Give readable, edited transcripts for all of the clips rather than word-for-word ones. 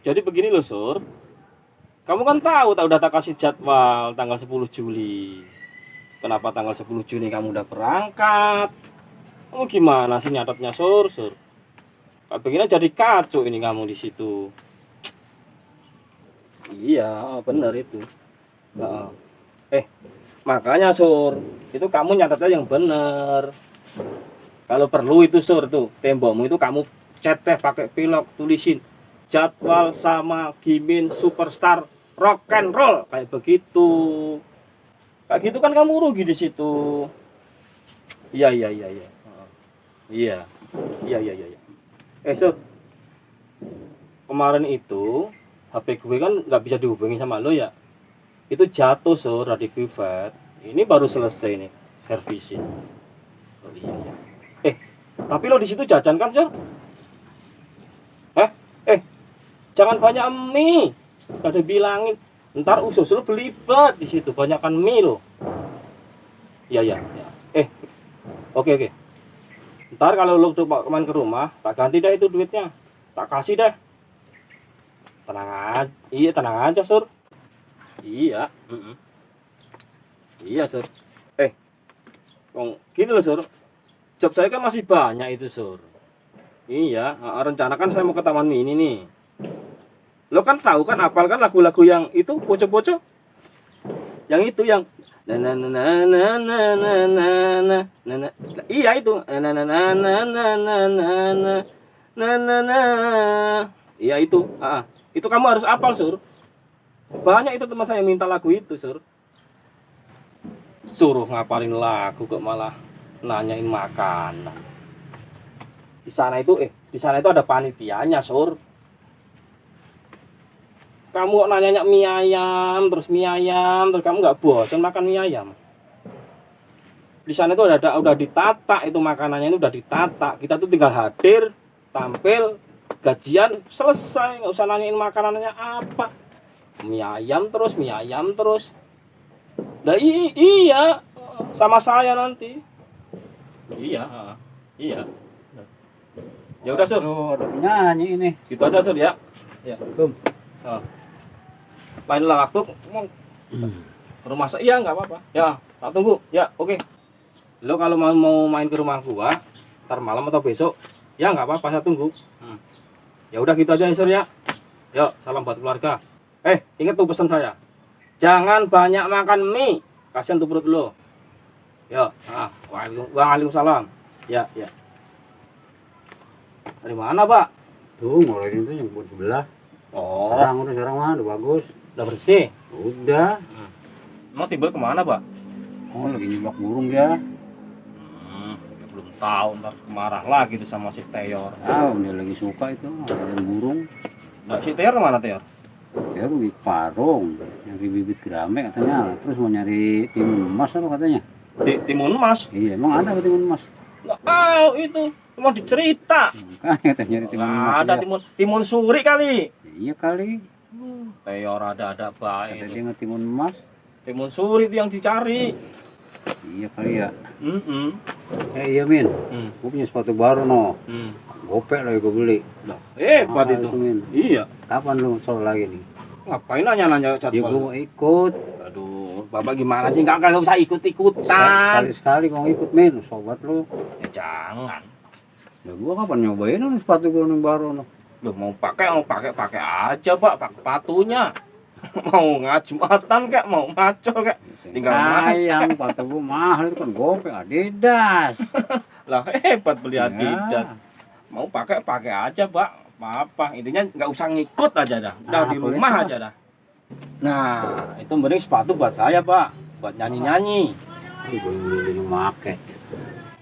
Jadi begini loh Sur, kamu kan tahu tak udah tak kasih jadwal tanggal 10 Juli. Kenapa tanggal 10 Juni kamu udah berangkat? Kamu gimana sih nyatetnya Sur? Kayak begini jadi kacau ini kamu di situ. Iya, bener itu. Heeh. Eh, makanya Sur, itu kamu nyatetnya yang bener. Kalau perlu itu Sur tuh, tembokmu itu kamu cat teh pakai pilok, tulisin jadwal sama Gimin Superstar Rock and Roll kayak begitu. Kayak gitu kan kamu rugi di situ. Iya, iya, iya, iya. Heeh. Iya. Iya, iya, iya, iya. Sur, kemarin itu HP gue kan nggak bisa dihubungi sama lo ya. Itu jatuh Sur dari privat. Ini baru selesai nih servisin. Oh iya, iya. Tapi lo di situ jajan kan, Sur? Jangan banyak mie. Gak ada bilangin. Ntar usus lo belibet di situ, banyakkan mie lo. Iya, iya, iya. Oke. Ntar kalau lo tuh main ke rumah, tak ganti deh itu duitnya. Tak kasih deh. Tenang aja. Iya, tenang aja, Sur. Iya. Iya, Sur. Gini loh, Sur. Job saya kan masih banyak itu, Sur. Iya, rencana kan saya mau ke Taman Mini nih. Lo kan tahu kan apal kan lagu-lagu yang itu pocok-pocok. Yang itu yang na na na na na na na na na na. Iya itu. Na na na na na na na na na na na. Iya itu. Itu kamu harus apal, Sur. Banyak itu teman saya minta lagu itu, Sur. Suruh ngapalin lagu kok malah nanyain makanan. Di sana itu ada panitianya, Sur. Kamu nanya mie ayam, terus kamu nggak bosan makan mie ayam. Di sana itu udah ditata itu makanannya itu udah ditata. Kita tuh tinggal hadir, tampil, gajian, selesai, nggak usah nanyain makanannya apa. Mie ayam terus. Nah, iya, sama saya nanti. Iya. Ya udah, Sur. Ada penyanyi ini. Gitu aja, Sur ya. Ya. Lain lah waktu mau ke rumah saya. Iya, nggak apa-apa. Ya, tak tunggu. Ya, oke. Lo kalau mau main ke rumah gua, ntar malam atau besok, ya nggak apa-apa, saya tunggu. Ya udah gitu aja, Sur ya. Yuk, salam buat keluarga. Ingat tuh pesan saya. Jangan banyak makan mie. Kasihan tuh perut lo. Yuk, waalaikumsalam. Ya. Dari mana, Pak? Tuh, ngoroin itu yang buat sebelah. Oh, Sekarang mah udah bagus. udah bersih. Udah. Emang timbul kemana, Pak? Oh, lagi nyimak burung dia. Ya belum tahu, ntar marah lagi tuh sama si Teor. Dia lagi suka itu ngoroin burung. Nah, si Teor kemana, Teor? Dia rugi parung, nyari bibit gerame katanya. Terus mau nyari timun emas apa katanya? Timun Mas. Iya, emang ada timun emas. Nggak tahu itu. Cuma dicerita. Katanya nyari timun emas. Ada dia. timun suri kali. Iya kali. Teor ada Kata baik. dia nggak timun emas. Timun suri itu yang dicari. Iya kali ya. Iya. Iya Min, gue punya sepatu baru no. Gopek lagi gue beli. Hebat Mahal itu. itu, Min. Iya. Kapan lu sore lagi nih? Ngapain nanya-nanya Ya gue jadwal? mau ikut. Aduh, Bapak gimana sih? Nggak usah ikut-ikutan. Sekali-sekali gue ikut Min, sobat lu. Ya, jangan. Ya gue kapan nyobain nih sepatu gue yang baru no. Loh, mau pakai aja, Pak. Pakai sepatunya. Mau ngajumatan kek, mau maco kek. Tinggal sayang, sepatu gue mahal itu kan Gopek Adidas. Lah hebat beli Ya. Adidas. Mau pakai aja, Pak. Apa intinya nggak usah ngikut aja dah. Udah di boleh, rumah Pak. aja dah. Nah, itu mending sepatu buat saya, Pak. Buat nyanyi-nyanyi. Gue beli make.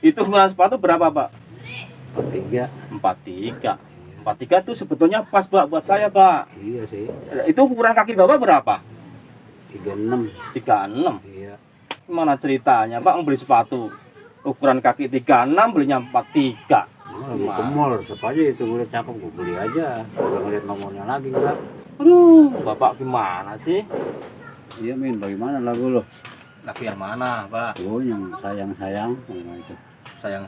Itu ukuran sepatu berapa, Pak? 43. 43. 43 tuh sebetulnya pas, Pak, buat saya, Pak. Iya sih. Itu ukuran kaki Bapak berapa? 36. 36. Iya. Gimana ceritanya, Pak, beli sepatu ukuran kaki 36 belinya 43. Lagi ke mall, resep aja itu gue liat cakep gue beli aja. Gak ngeliat nomornya lagi enggak. Aduh, Bapak gimana sih? Iya Min, bagaimana lagu lo? Lagu yang mana, Pak? Oh yang sayang-sayang itu. Yang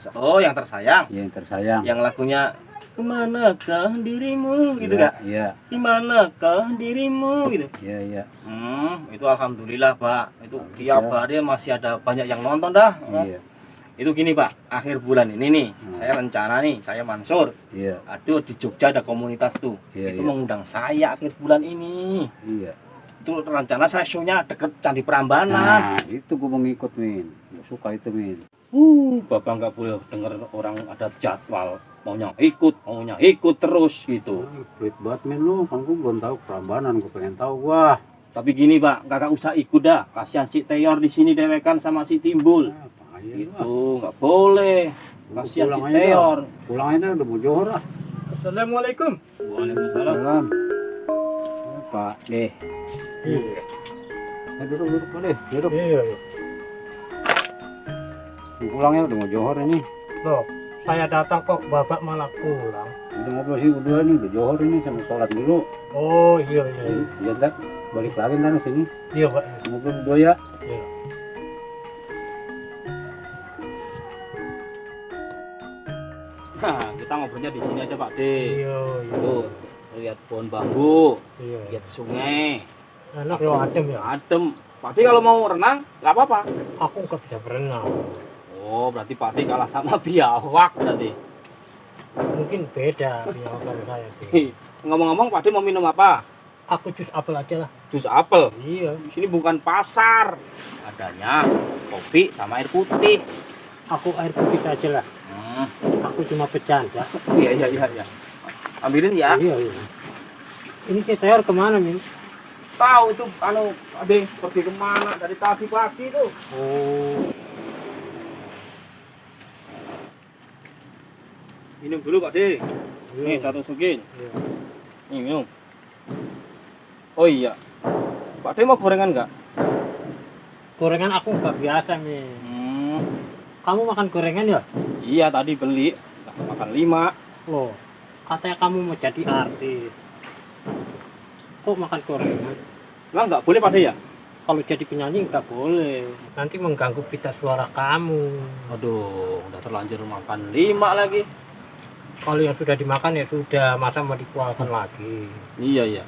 tersayang. Iya yang tersayang. Yang lagunya Kemanakah dirimu gitu Iya, Kak? Iya, Dimanakah dirimu gitu. iya, iya. Itu alhamdulillah Pak. Itu Bagus, tiap ya. hari masih ada banyak yang nonton dah. Iya, Itu gini Pak, akhir bulan ini nih, saya rencana nih, saya Mansur. iya, Aduh di Jogja ada komunitas tuh. Iya, Itu iya. mengundang saya akhir bulan ini. iya. Itu rencana saya show-nya deket Candi Prambanan. Nah, itu gue mau ngikut, Min. Gue suka itu, Min. Bapak nggak boleh dengar orang ada jadwal maunya ikut terus gitu. Pelit banget, Min, lu. Kan gue belum tahu Prambanan, gue pengen tahu gua. Tapi gini Pak, kakak usah ikut dah. Kasihan si Teor di sini dewekan sama si Timbul. Bahaya, Gitu, nggak boleh. Kasihan si Teor. Pulang aja udah mau johor ah. Assalamualaikum. Waalaikumsalam. Salam. Pak deh. Iya. Duduk Pak deh. Duduk. Iya. Pulangnya udah mau johor ini. Loh, saya datang kok Bapak malah pulang. Udah ngobrol sih berdua nih, udah johor ini sama sholat dulu. Oh, iya iya. Iya ntar balik lagi ntar ke sini. Iya, Pak. Ngobrol berdua ya. Iya. Nah, kita ngobrolnya di sini aja Pak D. Iya, iya. Tuh, lihat pohon bambu, Iya. lihat sungai, Enak loh adem ya. adem. Pak D kalau mau renang nggak apa-apa. Aku nggak bisa berenang. Oh, berarti Pak D kalah sama biawak berarti. Mungkin beda biawak saya. Bi. Ngomong-ngomong Pak D mau minum apa? Aku jus apel aja lah. Jus apel. Iya. Di sini bukan pasar. Adanya kopi sama air putih. Aku air putih saja lah. Aku cuma bercanda. Iya iya iya iya. Ambilin ya. Iya, iya. Ini si Teor kemana, Min? Tahu itu anu Pak D pergi kemana dari tadi pagi tuh. Oh. Minum dulu Pak D. Iya. Nih satu sukin. Iya. Nih minum. Oh iya. Pak D mau gorengan nggak? Gorengan aku nggak biasa, Min. Kamu makan gorengan ya? Iya tadi beli. Makan 5. Loh, katanya kamu mau jadi artis. Kok makan gorengan? Lah nggak boleh Pak D ya? Kalau jadi penyanyi nggak boleh. Nanti mengganggu pita suara kamu. Aduh, udah terlanjur makan 5 lagi. Kalau yang sudah dimakan ya sudah, masa mau dikeluarkan lagi. Iya iya.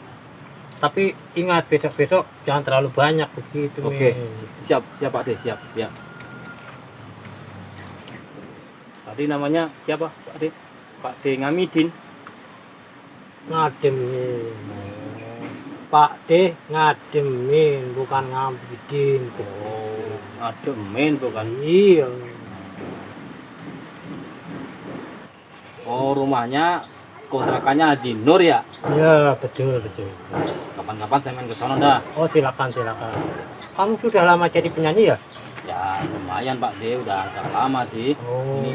Tapi ingat besok-besok jangan terlalu banyak begitu. Oke. Min. Siap, siap Pak D, siap, ya. Tadi namanya siapa Pak D? Pak D Ngamidin. Ngademin. Pak D ngademin, bukan ngabidin. Oh, ademin bukan. Iya. Oh, rumahnya kontrakannya Haji Nur ya? Iya, betul, betul. Kapan-kapan saya main ke sana dah. Oh, silakan, silakan. Kamu sudah lama jadi penyanyi ya? Ya, lumayan Pak D, udah agak lama sih. Oh. Ini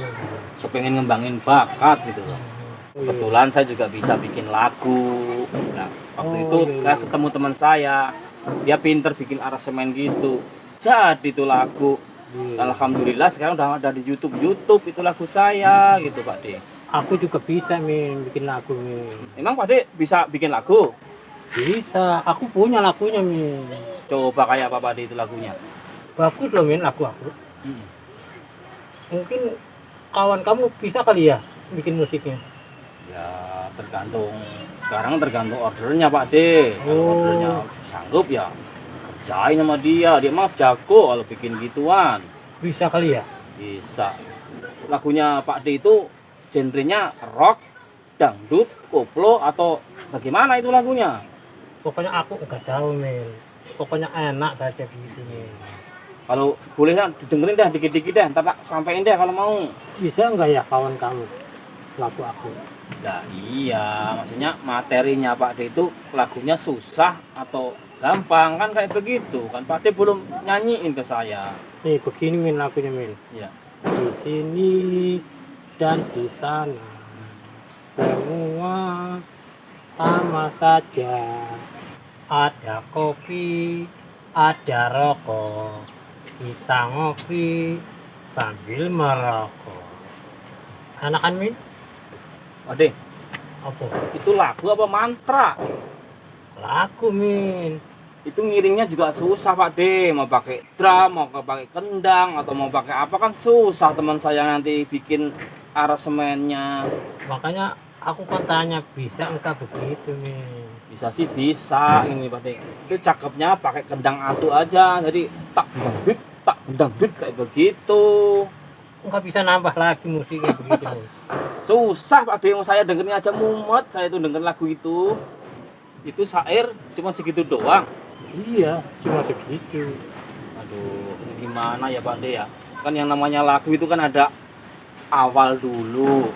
kepengen ngembangin bakat gitu loh. Iya. Kebetulan saya juga bisa bikin lagu. Nah, waktu Oh, itu iya, saya iya. ketemu teman saya. Dia pinter bikin aransemen gitu. Jadi itu lagu. Iya. Alhamdulillah sekarang udah ada di YouTube itu lagu saya gitu Pak D. Aku juga bisa, Min, bikin lagu, Min. Emang Pak D bisa bikin lagu? Bisa, aku punya lagunya, Min. Coba kayak apa Pak D itu lagunya? Bagus loh, Min, lagu aku. Mungkin kawan kamu bisa kali ya bikin musiknya. Ya tergantung. Sekarang tergantung ordernya Pak D. Kalau Oh. ordernya sanggup ya kerjain sama dia. Dia mah jago kalau bikin gituan. Bisa kali ya? Bisa. Lagunya Pak D itu genrenya rock, dangdut, koplo atau bagaimana itu lagunya? Pokoknya aku nggak tahu, Min. Pokoknya enak saja gitu, Min. Kalau boleh ya didengerin dah dikit-dikit dah, ntar tak sampein deh kalau mau. Bisa nggak ya kawan kamu lagu aku? Nah iya, maksudnya materinya Pak D itu lagunya susah atau gampang kan kayak begitu kan Pak D belum nyanyiin ke saya. Nih begini, Min, lagunya, Min. Ya. Di sini dan di sana semua sama saja. Ada kopi, ada rokok. Kita ngopi sambil merokok. Enak kan, Min? Pak D, Apa? itu lagu apa mantra? Lagu, Min. Itu ngiringnya juga susah Pak D, mau pakai drum, mau pakai kendang atau mau pakai apa kan susah. Teman saya nanti bikin aransemennya. Makanya aku kan tanya, bisa enggak begitu nih? Bisa sih bisa ini Pak De. Itu cakepnya pakai kendang atu aja. Jadi tak dangdut kayak begitu. Enggak bisa nambah lagi musiknya begitu. Susah Pak De, saya dengernya aja mumet. Saya tuh denger lagu itu. Itu syair cuma segitu doang. Iya, cuma segitu. Aduh, ini gimana ya Pak De ya? Kan yang namanya lagu itu kan ada awal dulu,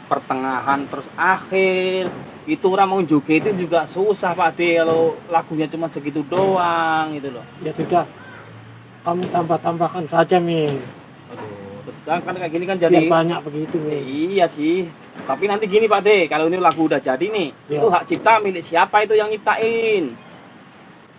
pertengahan, terus akhir. Itu orang mau joget itu juga susah Pak De kalau lagunya cuma segitu doang gitu loh. Ya sudah, kamu tambah-tambahkan saja, Min. Aduh, terus kan kayak gini kan Biar jadi banyak begitu, Min. iya sih. Tapi nanti gini Pak De, kalau ini lagu udah jadi nih, Ya. itu hak cipta milik siapa itu yang nyiptain?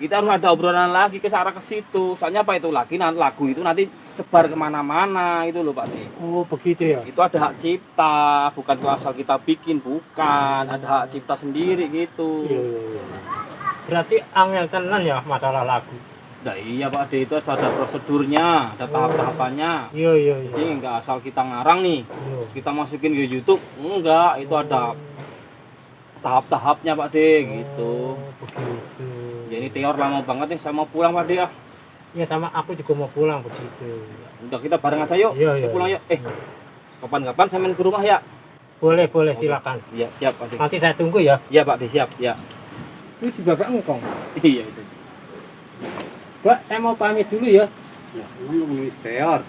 Kita harus ada obrolan lagi ke arah ke situ. Soalnya apa itu lagi nanti lagu itu nanti sebar kemana-mana itu loh Pak De. Oh, begitu ya? Itu ada hak cipta, bukan asal kita bikin, bukan. Ada hak cipta sendiri gitu. Iya. Berarti angel tenan ya masalah lagu. Nah iya Pak De, itu ada prosedurnya, ada tahap-tahapannya. Iya. Jadi nggak asal kita ngarang nih, Iya. kita masukin ke YouTube, enggak. Itu ada tahap-tahapnya Pak De gitu. Oh, begitu. Ya ini teor lama banget nih, saya mau pulang Pak De ya. Ya sama aku juga mau pulang begitu. Udah kita bareng aja yuk, Iya. kita pulang yuk. Kapan-kapan saya main ke rumah ya. Boleh, silakan. Iya siap Pak De. Nanti saya tunggu ya. Iya Pak De, siap ya. Itu si Bapak ngkong. Iya itu. Pak, saya mau pamit dulu ya. Ya, lu misterior.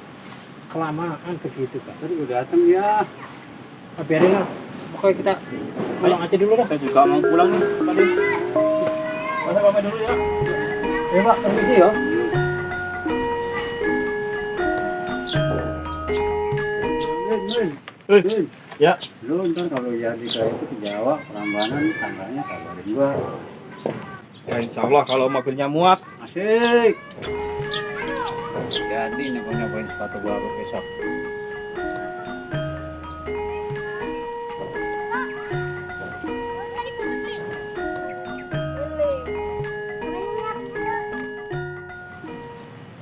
Kelamaan begitu, Pak. Tadi udah datang ya. Biarin lah. Pokoknya kita pulang aja dulu dah. Saya juga mau pulang nih Pak De. Saya pamit dulu ya. Ya Pak, permisi ya. Min. Ya. Lu ntar kalau jadi kayak itu ke Jawa, Prambanan, tangganya kabarin gua. Ya insya Allah kalau mobilnya muat. Asik. Jadi nyobain sepatu baru besok.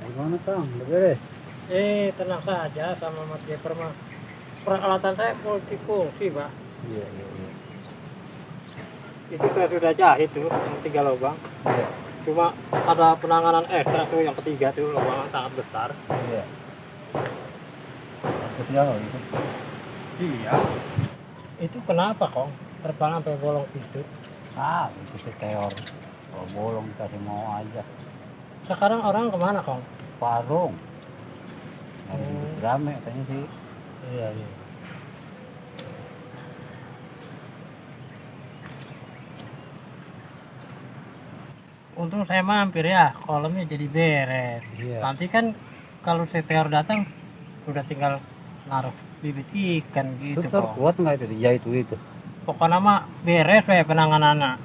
Gimana Kang? Udah beres? Tenang saja sama Mas Jeper mah. Peralatan saya multifungsi, Pak. Iya. Itu saya sudah jahit tuh, yang 3 lubang. Iya. Cuma ada penanganan ekstra tuh yang ketiga tuh, lubang sangat besar. Iya. Jawa itu. Iya. Itu kenapa, Kong? Terbang sampai bolong pintu. Itu sih teor. Kalau bolong kasih mau aja. Sekarang orang kemana, Kong? Parung. Rame katanya sih. Iya. Untung saya mampir ya, kolamnya jadi beres. Iya. Nanti kan kalau CTR datang, udah tinggal naruh bibit ikan Itu gitu kok. kuat nggak itu dijahit itu? Pokoknya mah beres we penanganannya.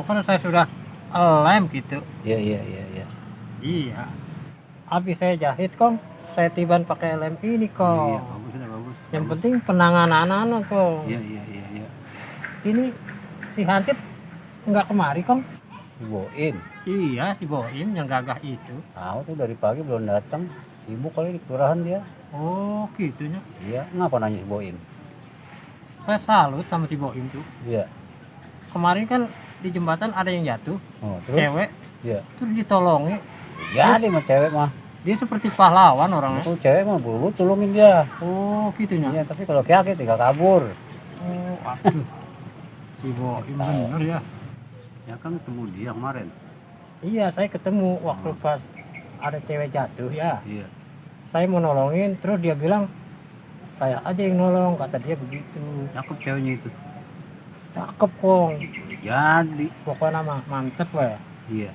Pokoknya saya sudah lem gitu. Iya. Iya. Habis saya jahit kong, saya tiban pakai lem ini kong. Iya, bagus. Yang penting penanganan kong. Iya. Ini si Hansip nggak kemari kong. Boin. Iya si Boim yang gagah itu. Tahu tuh dari pagi belum datang. Sibuk kali di kelurahan dia. Oh gitunya. Iya, ngapa nanya si Boim? Saya salut sama si Boim tuh. Iya. Kemarin kan di jembatan ada yang jatuh, Oh, terus? cewek, Iya. terus ditolongi. Jadi mah cewek mah. Dia seperti pahlawan orangnya. Itu cewek mah buru tolongin dia. Oh gitunya. Iya, tapi kalau kaki tinggal kabur. Oh aduh. Si Boim bener ya. Ya kan ketemu dia kemarin. Iya saya ketemu waktu pas ada cewek jatuh ya. Iya. Saya mau nolongin, terus dia bilang saya aja yang nolong, kata dia begitu. Cakep ceweknya itu. Cakep kong. Jadi. Pokoknya mah mantep weh. Iya.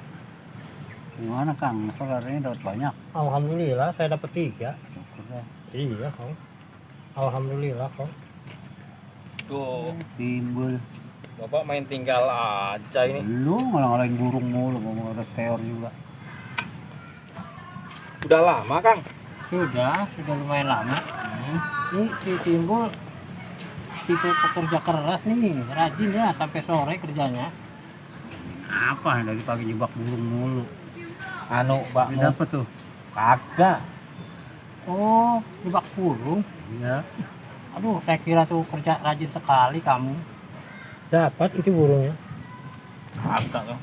Gimana Kang? Soal hari ini dapat banyak. Alhamdulillah saya dapat 3. Syukur dah. Iya kong. Alhamdulillah kong. Tuh, Timbul. Bapak main tinggal aja ini. Lu ngalang-ngalain burung mulu, ngomong ada steor juga. Udah lama, Kang. Sudah lumayan lama. Ini si Timbul tipe pekerja keras nih, rajin ya sampai sore kerjanya. Apa dari pagi jebak burung mulu? Anu, Pak. Ini dapat tuh. Kagak. Oh, jebak burung. Iya. Aduh, saya kira tuh kerja rajin sekali kamu. Dapat itu burungnya. Agak kan.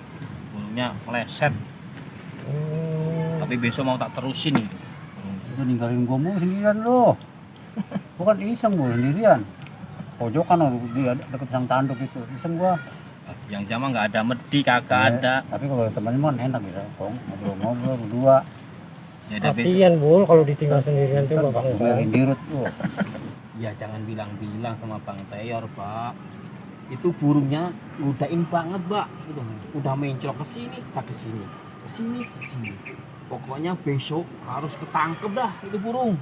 Burungnya meleset. Hmm. Tapi besok mau tak terusin nih. Udah ninggalin gua mulu sendirian lo. Bukan iseng gua sendirian. Pojokan lo di deket sang tanduk itu. Iseng gua. Siang-siang mah nggak ada medi, kagak Ya, ada. tapi kalau teman-teman enak gitu, Kong. Ngobrol-ngobrol berdua. Ya udah besok. Kasian Bul kalau ditinggal sendirian tuh Kan Bapak. ngobrolin dirut tuh. Ya jangan bilang-bilang sama Bang Teor, Pak. Itu burungnya ngudain banget, Pak. Udah menclok ke sini, ke sini. Ke sini, ke sini. Pokoknya besok harus ketangkep dah itu burung.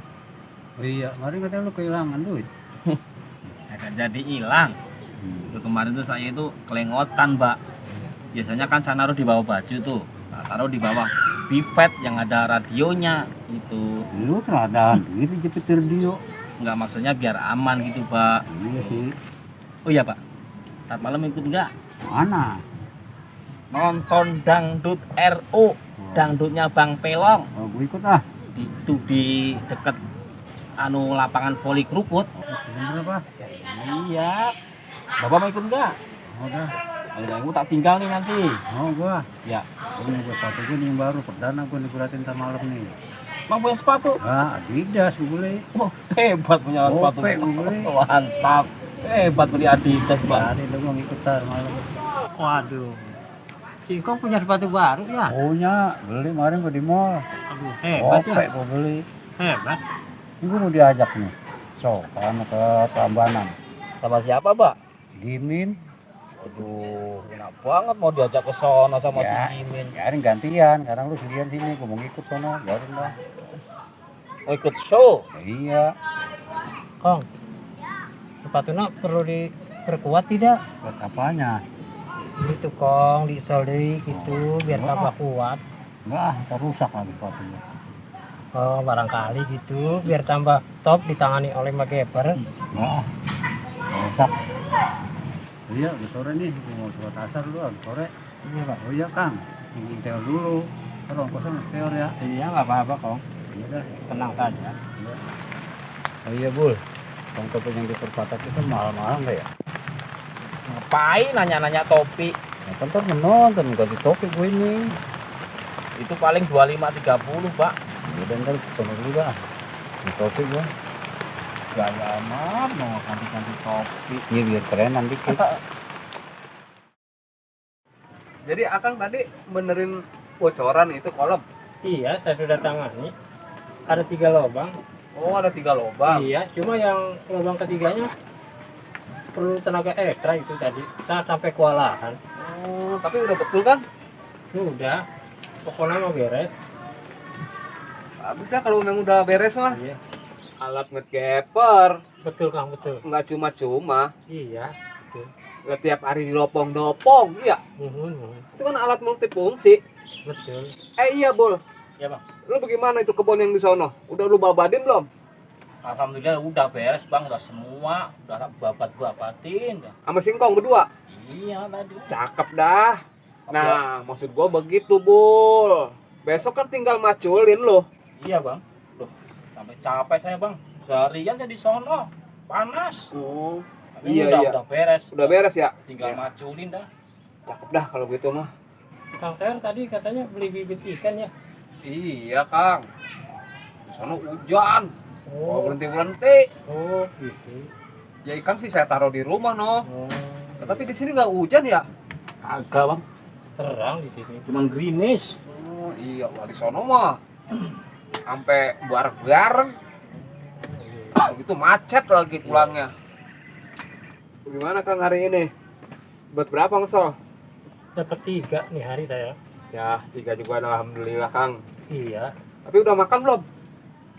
Oh iya, kemarin katanya lu kehilangan duit. Akan jadi hilang. Itu kemarin tuh saya itu kelengotan, Mbak. Biasanya kan saya naruh di bawah baju tuh. Nah, taruh di bawah bifet yang ada radionya itu. Lu teladaan duit jepit radio. Enggak, maksudnya biar aman gitu, Pak. Iya sih. Oh iya, Pak. Ntar malam ikut enggak? Mana? Nonton dangdut RO. Dangdutnya Bang Pelong. Oh, gue ikut ah. Itu di deket lapangan voli kerukut. Jam berapa? Iya. Bapak mau ikut enggak? Oh, udah. Kalau aku tak tinggal nih nanti. Oh, gua. Ya. Ini gua sepatu gua nih yang baru. Perdana gua nikuratin ntar malam nih. Bang punya sepatu? Ah, Adidas gua beli. Oh, hebat punya sepatu. Opek gua beli. Mantap. Hebat beli Adidas, Bang. Tadi lu gua ngikut tar malam. Waduh. Singkong punya sepatu baru ya? Punya, beli kemarin gua di mall. Aduh, hebat ya. Opek gua beli. Hebat. Ini gua mau diajak nih. So, karena ke Prambanan. Sama siapa, Pak? Gimin. Aduh, enak banget mau diajak ke sono sama Ya. si Imin. Biarin gantian, kadang lu sendirian sini, gua mau ngikut sono, biarin lah. Mau ikut show. Ya, iya, Kong, sepatunya perlu diperkuat tidak? buat apanya? Gitu Kong, disolder gitu biar tambah kuat. Enggak, ntar rusak lagi sepatunya. Oh, barangkali gitu biar tambah top ditangani oleh MacGyver. Enggak, rusak. Iya, udah sore nih, gua mau sholat asar dulu, udah sore. Iya Pak. Oh iya, Kang, ingin teor dulu. Kalau kosong teor ya. Iya nggak apa-apa Kong, Iya dah. tenang saja. Iya. Oh iya, Bul. Kang topik yang di perpatat itu mahal-mahal nggak ya? Ngapain nanya-nanya topi? Ya kan ntar menonton, ganti topik gue ini. Itu paling 25-30, Pak. Udah ntar sono dulu dah. Di topik gue. Gaya amat mau ganti-ganti topi. Iya, biar kerenan dikit. Jadi Akang tadi benerin bocoran itu kolom. Iya, saya sudah tangani. Ada 3 lubang. Oh, ada 3 lubang. Iya, cuma yang lubang ketiganya perlu tenaga ekstra itu tadi. Saya sampai kewalahan. Oh, tapi udah betul kan? Udah, pokoknya mau beres. Bagus ya kalau memang udah beres mah. Iya, Alat ngegaper betul Kang, betul. nggak cuma-cuma. Iya, betul. Nggak tiap hari dilopong-dopong, iya. Itu kan alat multifungsi. Betul. Iya, Bul. Ya, Bang. Lu bagaimana itu kebun yang di sono? Udah lu babadin belum? Alhamdulillah udah beres, Bang. Udah semua. Udah babat-babatin. Sama singkong berdua? Iya, tadi. Cakep dah. Nah, maksud gua begitu, Bul. Besok kan tinggal maculin lo. Iya, Bang. Loh, sampai capek saya, Bang. Seharian jadi sono. Panas. Oh, Tapi iya, udah, iya. udah beres. Udah beres ya? Tinggal Ya. maculin dah. Cakep dah kalau gitu mah. Kang Ter tadi katanya beli bibit ikan ya? Iya, Kang. Di sana hujan. Mau Oh, berhenti-berhenti. oh gitu. Ya ikan sih saya taruh di rumah, no. Oh, Tapi di sini nggak hujan ya? Agak, Bang. terang di sini. Cuman greenish. Oh iya, wah, di sono mah. Sampai bareng-bareng. Begitu macet lagi pulangnya. Gimana Kang hari ini? Buat berapa ngesol? Dapat 3 nih hari saya. Ya, 3 juga alhamdulillah Kang. Iya, Tapi udah makan belum?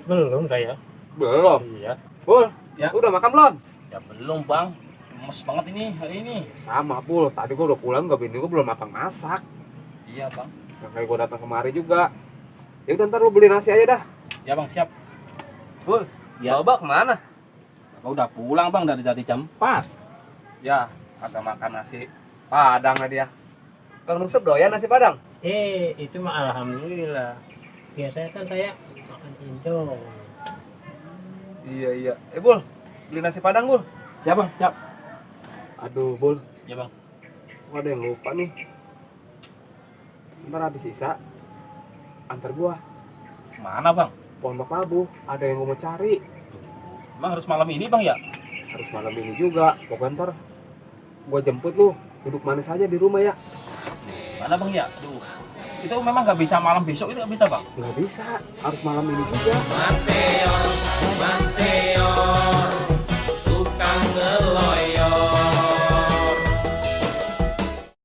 belum saya. Belum. Iya. Bul, Ya. udah makan belum? Ya belum, Bang. Lemes banget ini hari ini. Sama, Bul. Tadi gua udah pulang, gak bini gua belum masak. Iya, Bang. Makanya gua datang kemari juga. Ya udah ntar lu beli nasi aja dah. Ya, Bang, siap. Bul, Ya. coba kemana? Aku udah pulang, Bang, dari jam 4. Ya, kagak makan nasi padang lah dia. Kang Nusep doyan nasi padang? Itu mah alhamdulillah. Biasanya kan saya makan Indo. Iya. Bul, beli nasi padang, Bul. Siap bang, siap. Aduh, Bul. Ya bang. Gua ada yang lupa nih. Ntar habis sisa, antar gua. Mana bang? Pondok Labu, ada yang gua mau cari. Emang harus malam ini bang ya? Harus malam ini juga. Pokoknya ntar gua jemput lu. Duduk manis aja di rumah ya. Mana bang ya? Aduh. Itu memang nggak bisa malam besok itu nggak bisa bang? Nggak bisa, harus malam ini juga. Manteor, Manteor, tukang